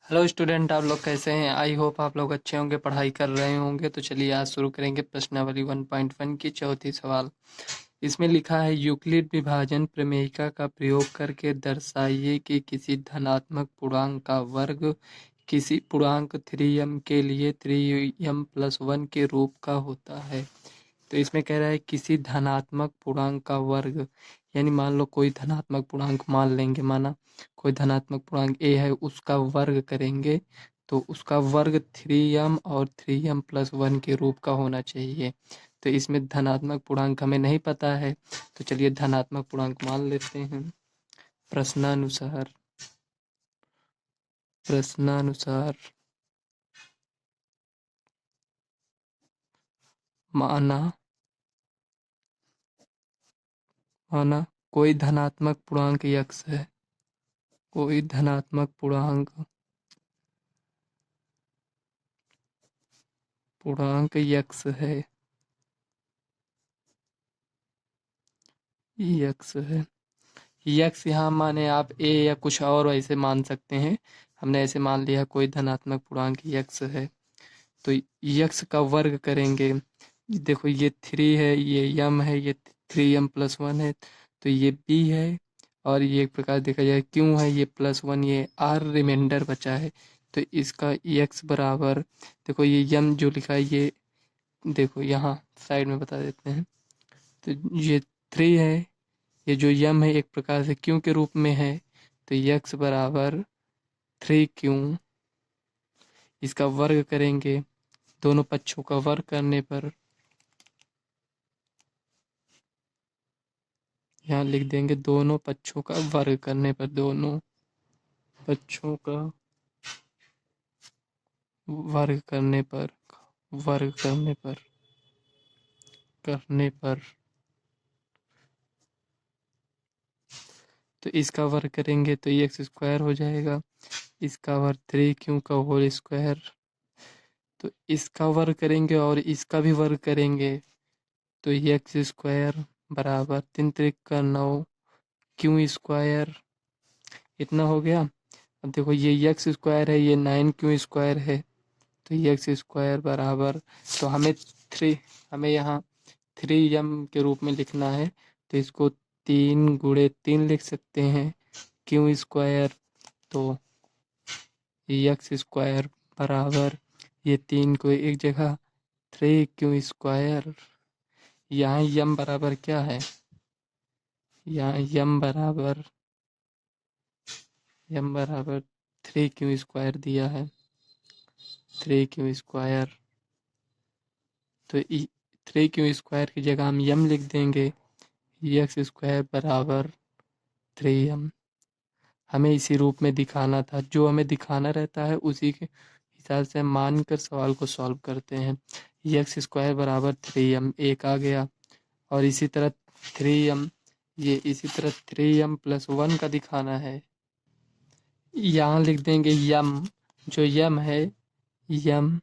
Hello student, आप लोग कैसे हैं? आई होप आप लोग अच्छे होंगे, पढ़ाई कर रहे होंगे। तो चलिए आज शुरू करेंगे प्रश्नावली 1.1 की चौथी सवाल। इसमें लिखा है यूक्लिड विभाजन प्रमेयिका का प्रयोग करके दर्शाइए कि किसी धनात्मक पूर्णांक का वर्ग किसी पूर्णांक 3m के लिए 3m+1 के रूप का होता है। तो इसमें कह रहा है किसी धनात्मक पूर्णांक का वर्ग, यानी मान लो कोई धनात्मक पूर्णांक मान लेंगे, माना कोई धनात्मक पूर्णांक ए है, उसका वर्ग करेंगे तो उसका वर्ग 3m और 3m+1 के रूप का होना चाहिए। तो इसमें धनात्मक पूर्णांक हमें नहीं पता है, तो चलिए धनात्मक पूर्णांक मान लेते हैं। प्रश्नानुसार प्रश्नानुसार माना माना कोई धनात्मक पूर्णांक यक्स है, कोई पूर्णांक यक्स है, यक्स है। यक्स यहाँ माने आप ए या कुछ और ऐसे मान सकते हैं। हमने ऐसे मान लिया कोई धनात्मक पूर्णांक यक्स है, तो यक्स का वर्ग करेंगे। देखो ये 3 है, ये यम है, ये 3m+1 है, तो ये बी है। और ये एक प्रकार देखा जाए क्यों है, ये +1, ये आर रिमाइंडर बचा है। तो इसका यक्स बराबर, देखो ये यम जो लिखा है, ये देखो यहाँ साइड में बता देते हैं। तो ये 3 है, ये जो यम है एक प्रकार से क्यू के रूप में है, तो यक्स बराबर 3q। इसका वर्ग करेंगे, दोनों पक्षों का वर्ग करने पर यहाँ लिख देंगे, दोनों पक्षों का वर्ग करने पर, दोनों पक्षों का वर्ग करने पर, वर्ग करने पर तो इसका वर्ग करेंगे तो एक्स स्क्वायर हो जाएगा। इसका वर्ग 3q का होल स्क्वायर, तो इसका वर्ग करेंगे और इसका भी वर्ग करेंगे तो एक्स स्क्वायर बराबर 3 त्रिक का 9 क्यू स्क्वायर, इतना हो गया। अब देखो ये एक्स स्क्वायर है, ये 9q स्क्वायर है, तो एक्स स्क्वायर बराबर, तो हमें यहाँ 3m के रूप में लिखना है, तो इसको 3 × 3 लिख सकते हैं क्यू स्क्वायर। तो एक्स स्क्वायर बराबर, ये 3 को एक जगह, 3q स्क्वायर। यहाँ यम बराबर क्या है, यहाँ यम बराबर 3q स्क्वायर दिया है, 3q स्क्वायर। तो 3q स्क्वायर की जगह हम यम लिख देंगे, एक्स स्क्वायर बराबर 3m। हमें इसी रूप में दिखाना था, जो हमें दिखाना रहता है उसी के हिसाब से हम मान कर सवाल को सॉल्व करते हैं। एक्स स्क्वायर बराबर 3m एक आ गया, और इसी तरह 3m, ये इसी तरह 3m+1 का दिखाना है। यहाँ लिख देंगे यम, जो यम है, यम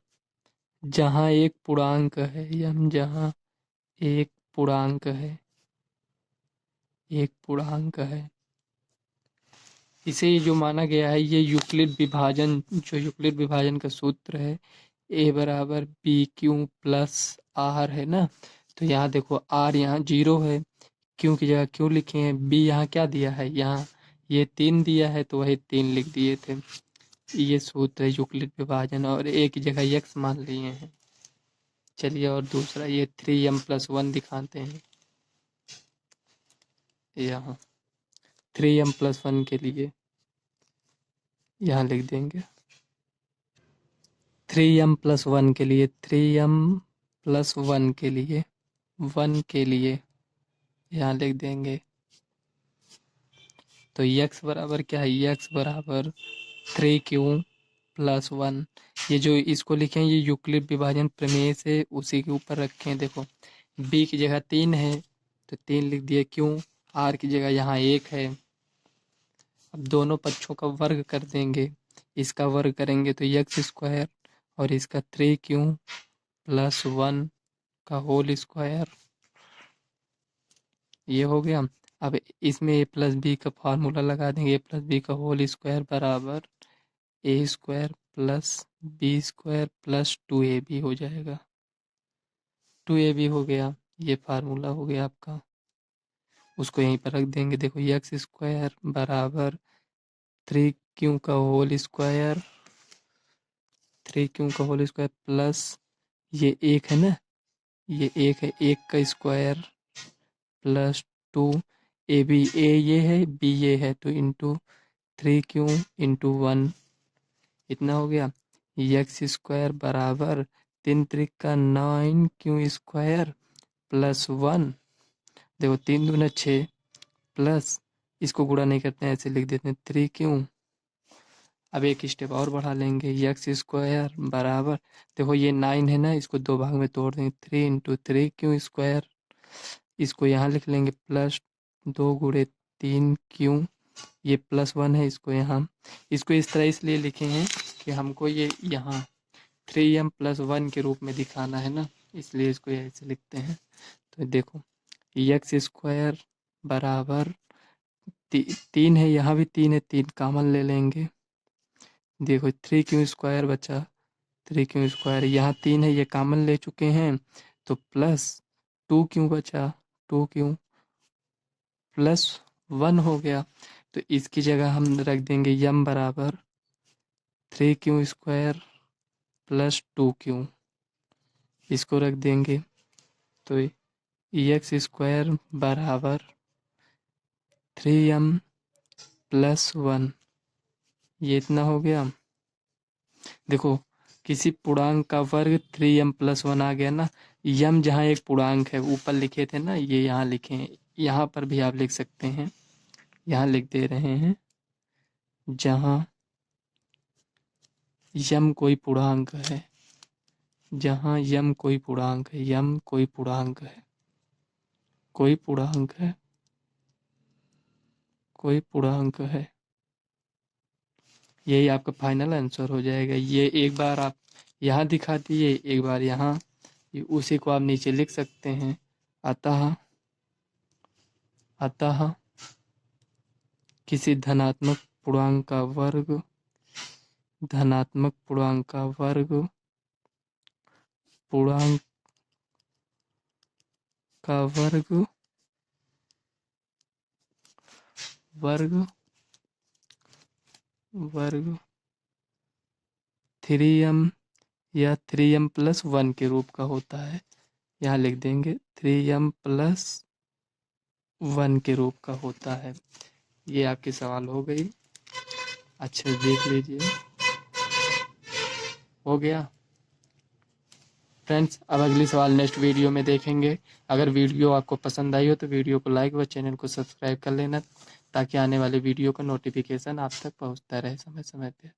जहाँ एक पूर्णांक है, यम जहाँ एक पूर्णांक है, एक पूर्णांक है, इसे जो माना गया है, ये यूक्लिड विभाजन, जो यूक्लिड विभाजन का सूत्र है, ए बराबर बी क्यू प्लस आर है ना। तो यहाँ देखो आर यहाँ 0 है, क्यू की जगह क्यू लिखे हैं, बी यहाँ क्या दिया है, यहाँ ये 3 दिया है, तो वही 3 लिख दिए थे। ये सूत्र है यूक्लिड विभाजन, और ए की जगह एक्स मान लिए हैं। चलिए और दूसरा ये 3m+1 दिखाते हैं। यहाँ 3m+1 के लिए यहाँ लिख देंगे, 3m+1 के लिए, 3m+1 के लिए, 1 के लिए यहाँ लिख देंगे। तो x बराबर क्या है, x बराबर 3q+1। ये जो इसको लिखे हैं, ये यूक्लिड विभाजन प्रमेय से उसी के ऊपर रखे हैं। देखो b की जगह 3 है, तो 3 लिख दिए, क्यों, r की जगह यहाँ 1 है। अब दोनों पक्षों का वर्ग कर देंगे, इसका वर्ग करेंगे तो एक्स स्क्वायर, और इसका 3q+1 का होल स्क्वायर, ये हो गया। अब इसमें a+b का फार्मूला लगा देंगे, a+b का होल स्क्वायर बराबर a square plus b square plus 2ab हो जाएगा। 2ab हो गया, ये फार्मूला हो गया आपका, उसको यहीं पर रख देंगे। देखो एक्स स्क्वायर बराबर 3q का होल स्क्वायर, 3q का होल स्क्वायर प्लस ये एक है ना, ये एक है, एक का स्क्वायर प्लस 2ab, ए ये है बी ये है, तो इंटू 3q इंटू 1, इतना हो गया। एक्स स्क्वायर बराबर 3 त्रिक का 9q स्क्वायर प्लस 1, देखो 3 दूना 6 प्लस, इसको गुणा नहीं करते हैं, ऐसे लिख देते हैं 3q। अब एक स्टेप और बढ़ा लेंगे, एक्स स्क्वायर बराबर, देखो ये 9 है ना, इसको दो भाग में तोड़ देंगे, 3 इंटू 3q स्क्वायर, इसको यहाँ लिख लेंगे प्लस 2 गुणे 3q, ये प्लस 1 है, इसको यहाँ, इसको इस तरह इसलिए लिखे हैं कि हमको ये यहाँ 3m प्लस 1 के रूप में दिखाना है ना, इसलिए इसको ऐसे लिखते हैं। तो देखो एक्स स्क्वायर बराबर 3 है, यहाँ भी 3 है, 3 कॉमन ले लेंगे, देखो 3q स्क्वायर बचा, 3q स्क्वायर, यहाँ 3 है, ये कॉमन ले चुके हैं, तो प्लस 2q बचा, 2q प्लस 1 हो गया, तो इसकी जगह हम रख देंगे m बराबर 3q स्क्वायर प्लस 2q, इसको रख देंगे, तो एक्स स्क्वायर बराबर 3m प्लस 1, ये इतना हो गया। देखो किसी पूर्णांक का वर्ग 3m प्लस 1 आ गया ना, m जहाँ एक पूर्णांक है, ऊपर लिखे थे ना, ये यहाँ लिखे हैं, यहाँ पर भी आप लिख सकते हैं, यहाँ लिख दे रहे हैं, जहाँ m कोई पूर्णांक है, जहाँ m कोई पूर्णांक है, m कोई पूर्णांक है, कोई पूर्णांक है, कोई पूर्णांक है, यही आपका फाइनल आंसर हो जाएगा। ये एक बार आप यहाँ दिखा दिए, एक बार यहाँ, उसी को आप नीचे लिख सकते हैं। अतः अतः किसी धनात्मक पूर्णांक का वर्ग, धनात्मक पूर्णांक का वर्ग, पूर्णांक का वर्ग, वर्ग वर्ग 3m या 3m प्लस 1 के रूप का होता है, यहाँ लिख देंगे 3m प्लस 1 के रूप का होता है। ये आपके सवाल हो गई, अच्छा देख लीजिए, हो गया फ्रेंड्स। अब अगली सवाल नेक्स्ट वीडियो में देखेंगे। अगर वीडियो आपको पसंद आई हो तो वीडियो को लाइक व चैनल को सब्सक्राइब कर लेना, ताकि आने वाले वीडियो का नोटिफिकेशन आप तक पहुंचता रहे समय समय पे।